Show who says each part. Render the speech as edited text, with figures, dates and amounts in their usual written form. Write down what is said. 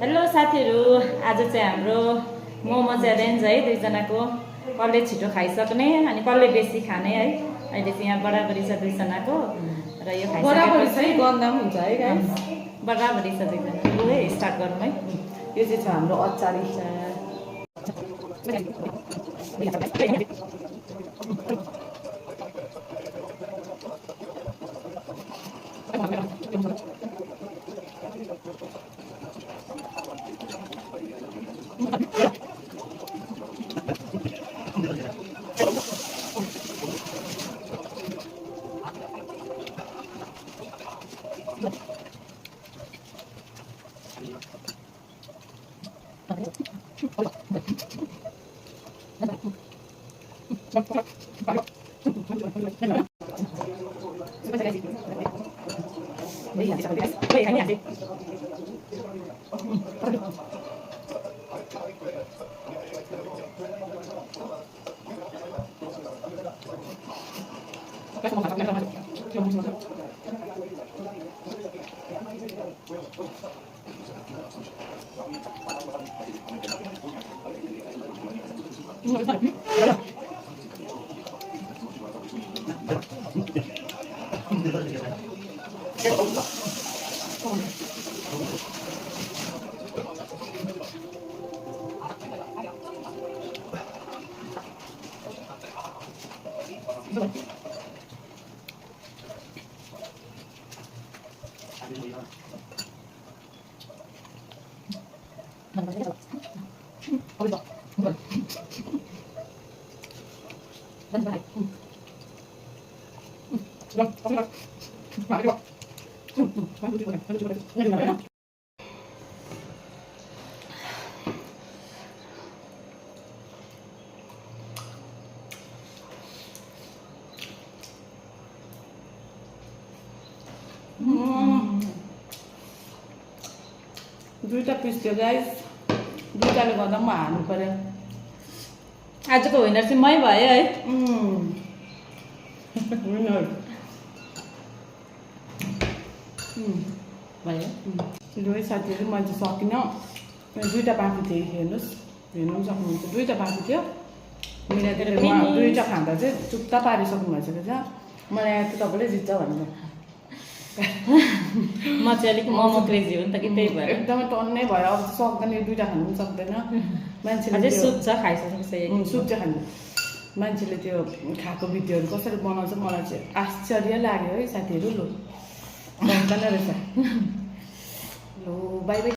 Speaker 1: Hello साथीहरू, आज चाहिँ हाम्रो मोमो च्यालेन्ज है दुईजनाको। कसले छिटो खाइसक्ने अनि कसले बेसी खाने है। अहिले चाहिँ यहाँ बराबरी छ दुईजनाको र यो
Speaker 2: बराबरी
Speaker 1: खाइसकेपछि
Speaker 2: गन्दा पनि हुन्छ है गाइस।
Speaker 1: बराबरी छ दुईजना। लु है स्टार्ट गरौँ है।
Speaker 2: यो चाहिँ छ हाम्रो अचारी। दुईटा पिस थियो गाइस। दुईटाले गर्दा म हार्नु पर्यो।
Speaker 1: आजको विनर चाहिँ मै भयो है।
Speaker 2: विनर
Speaker 1: भयो।
Speaker 2: लु है साथीहरू, मैले चाहिँ सकिनँ। दुईटा बाँकी थियो, हेर्नुहोस्, हेर्नु पनि सक्नुहुन्छ। दुईटा बाँकी थियो। मिलाइदिएर उहाँ दुईटा खाँदा चाहिँ चुक्ता पारिसक्नु भइसकेको छ। मलाई यहाँ त तपाईँले जित्छ भनेर।
Speaker 1: म चाहिँ अलिक मोमो क्रेजी हो नि त कि त्यही भएर
Speaker 2: एकदमै टन्नै भयो। अब सक्दैन, यो दुईटा खानु पनि सक्दैन मान्छेले।
Speaker 1: अझै सुप छ, खाइसकेपछि
Speaker 2: सुप चाहिँ खानु। मान्छेले त्यो खाएको भिडियोहरू कसरी बनाउँछ मलाई चाहिँ आश्चर्य लाग्यो है साथीहरू। लु भन्दैन रहेछ। लु बाई बाई।